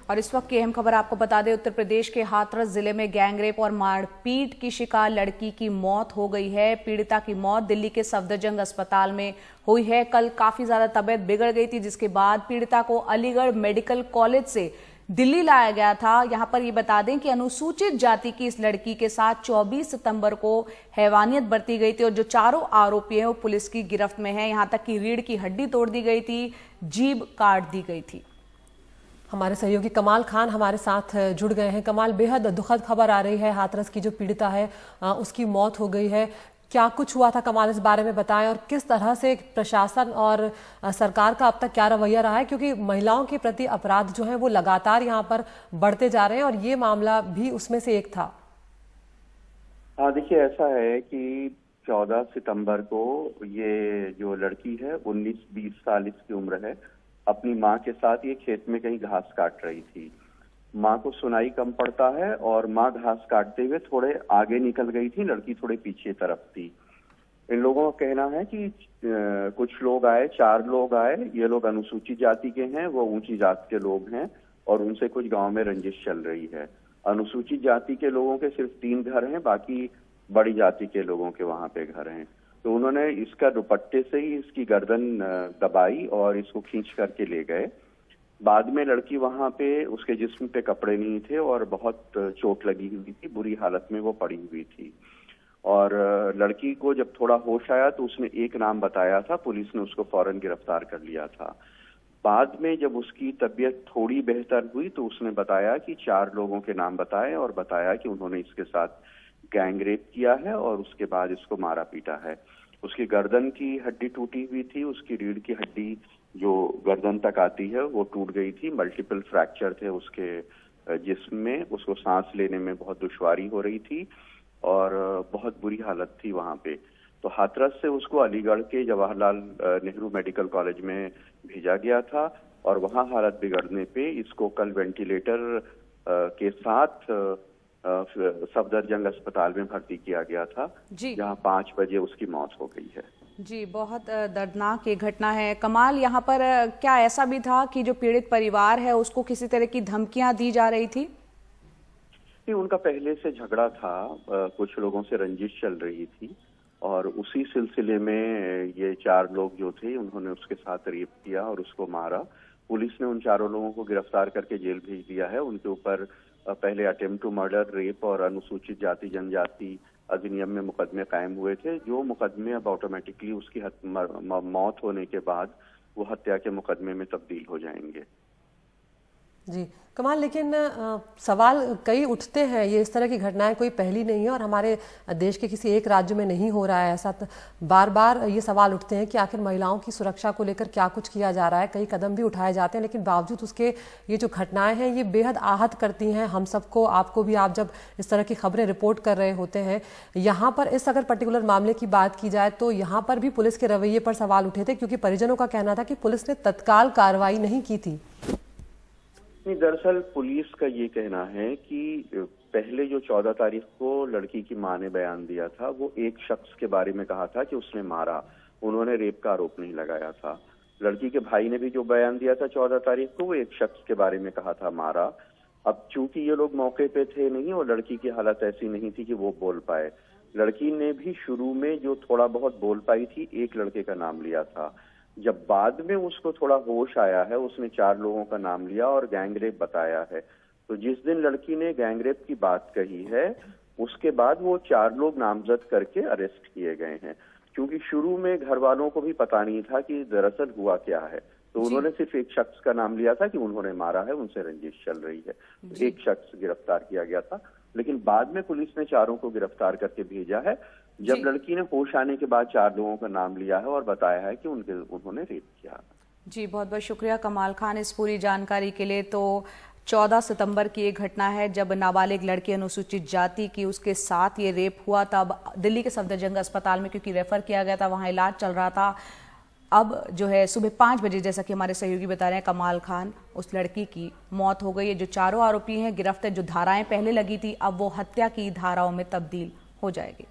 और इस वक्त की अहम खबर आपको बता दें, उत्तर प्रदेश के हाथरस जिले में गैंगरेप और मारपीट की शिकार लड़की की मौत हो गई है। पीड़िता की मौत दिल्ली के सफदरजंग अस्पताल में हुई है। कल काफी ज्यादा तबीयत बिगड़ गई थी, जिसके बाद पीड़िता को अलीगढ़ मेडिकल कॉलेज से दिल्ली लाया गया था। यहां पर ये बता दें कि अनुसूचित जाति की इस लड़की के साथ 24 सितंबर को हैवानियत बरती गई थी और जो चारों आरोपी हैं वो पुलिस की गिरफ्त में हैं। यहां तक कि रीढ़ की हड्डी तोड़ दी गई थी, जीभ काट दी गई थी। हमारे सहयोगी कमाल खान हमारे साथ जुड़ गए हैं। कमाल, बेहद दुखद खबर आ रही है, हाथरस की जो पीड़िता है उसकी मौत हो गई है। क्या कुछ हुआ था कमाल, इस बारे में बताएं, और किस तरह से प्रशासन और सरकार का अब तक क्या रवैया रहा है, क्योंकि महिलाओं के प्रति अपराध जो है वो लगातार यहाँ पर बढ़ते जा रहे हैं और ये मामला भी उसमें से एक था। हाँ, देखिए, ऐसा है कि 14 सितंबर को ये जो लड़की है 19-20 साल इसकी उम्र है, अपनी माँ के साथ ये खेत में कहीं घास काट रही थी। माँ को सुनाई कम पड़ता है और माँ घास काटते हुए थोड़े आगे निकल गई थी, लड़की थोड़े पीछे तरफ थी। इन लोगों का कहना है कि कुछ लोग आए, 4 लोग आए। ये लोग अनुसूचित जाति के हैं, वो ऊंची जात के लोग हैं और उनसे कुछ गांव में रंजिश चल रही है। अनुसूचित जाति के लोगों के सिर्फ 3 घर हैं, बाकी बड़ी जाति के लोगों के वहां पे घर हैं। तो उन्होंने इसका दुपट्टे से ही इसकी गर्दन दबाई और इसको खींच करके ले गए। बाद में लड़की वहां पे, उसके जिस्म पे कपड़े नहीं थे और बहुत चोट लगी हुई थी, बुरी हालत में वो पड़ी हुई थी। और लड़की को जब थोड़ा होश आया तो उसने एक नाम बताया था, पुलिस ने उसको फौरन गिरफ्तार कर लिया था। बाद में जब उसकी तबीयत थोड़ी बेहतर हुई तो उसने बताया कि 4 लोगों के नाम बताए और बताया कि उन्होंने इसके साथ गैंगरेप किया है और उसके बाद इसको मारा पीटा है। उसकी गर्दन की हड्डी टूटी हुई थी, उसकी रीढ़ की हड्डी जो गर्दन तक आती है वो टूट गई थी। मल्टीपल फ्रैक्चर थे उसके जिस्म में, उसको सांस लेने में बहुत दुश्वारी हो रही थी और बहुत बुरी हालत थी वहां पे। तो हाथरस से उसको अलीगढ़ के जवाहरलाल नेहरू मेडिकल कॉलेज में भेजा गया था और वहां हालत बिगड़ने पे इसको कल वेंटिलेटर के साथ सफदरजंग अस्पताल में भर्ती किया गया था, जहां 5 बजे उसकी मौत हो गई है। जी, बहुत दर्दनाक ये घटना है। कमाल, यहाँ पर क्या ऐसा भी था कि जो पीड़ित परिवार है उसको किसी तरह की धमकियां दी जा रही थी? नहीं, उनका पहले से झगड़ा था, कुछ लोगों से रंजिश चल रही थी और उसी सिलसिले में ये 4 लोग जो थे उन्होंने उसके साथ रेप किया और उसको मारा। पुलिस ने उन 4 लोगों को गिरफ्तार करके जेल भेज दिया है। उनके ऊपर पहले अटेम्प्ट टू मर्डर, रेप और अनुसूचित जाति जनजाति अधिनियम में मुकदमे कायम हुए थे, जो मुकदमे अब ऑटोमेटिकली उसकी मौत होने के बाद वो हत्या के मुकदमे में तब्दील हो जाएंगे। जी कमाल, लेकिन सवाल कई उठते हैं, ये इस तरह की घटनाएं कोई पहली नहीं है और हमारे देश के किसी एक राज्य में नहीं हो रहा है ऐसा। बार बार ये सवाल उठते हैं कि आखिर महिलाओं की सुरक्षा को लेकर क्या कुछ किया जा रहा है। कई कदम भी उठाए जाते हैं, लेकिन बावजूद उसके ये जो घटनाएं हैं ये बेहद आहत करती हैं हम सबको, आपको भी। आप जब इस तरह की खबरें रिपोर्ट कर रहे होते हैं, यहाँ पर इस अगर पर्टिकुलर मामले की बात की जाए तो यहाँ पर भी पुलिस के रवैये पर सवाल उठे थे, क्योंकि परिजनों का कहना था कि पुलिस ने तत्काल कार्रवाई नहीं की थी। दरअसल पुलिस का ये कहना है कि पहले जो 14 तारीख को लड़की की मां ने बयान दिया था वो एक शख्स के बारे में कहा था कि उसने मारा, उन्होंने रेप का आरोप नहीं लगाया था। लड़की के भाई ने भी जो बयान दिया था 14 तारीख को, वो एक शख्स के बारे में कहा था मारा। अब चूंकि ये लोग मौके पे थे नहीं और लड़की की हालत ऐसी नहीं थी कि वो बोल पाए, लड़की ने भी शुरू में जो थोड़ा बहुत बोल पाई थी, एक लड़के का नाम लिया था। जब बाद में उसको थोड़ा होश आया है, उसने 4 लोगों का नाम लिया और गैंगरेप बताया है। तो जिस दिन लड़की ने गैंगरेप की बात कही है, उसके बाद वो 4 लोग नामजद करके अरेस्ट किए गए हैं, क्योंकि शुरू में घर वालों को भी पता नहीं था कि दरअसल हुआ क्या है। तो उन्होंने सिर्फ एक शख्स का नाम लिया था कि उन्होंने मारा है, उनसे रंजिश चल रही है। एक शख्स गिरफ्तार किया गया था, लेकिन बाद में पुलिस ने 4 को गिरफ्तार करके भेजा है। जब लड़की ने होश आने के बाद 4 लोगों का नाम लिया है और बताया है कि उन्होंने रेप किया। जी, बहुत बहुत शुक्रिया कमाल खान इस पूरी जानकारी के लिए। तो 14 सितंबर की एक घटना है जब नाबालिग लड़की अनुसूचित जाति की, उसके साथ ये रेप हुआ। तब दिल्ली के सफदरजंग अस्पताल में क्योंकि रेफर किया गया था, वहां इलाज चल रहा था। अब जो है सुबह 5 बजे, जैसा कि हमारे सहयोगी बता रहे हैं कमाल खान, उस लड़की की मौत हो गई है। जो 4 आरोपी हैं गिरफ्तार, जो धाराएं पहले लगी थी अब वो हत्या की धाराओं में तब्दील हो जाएगी।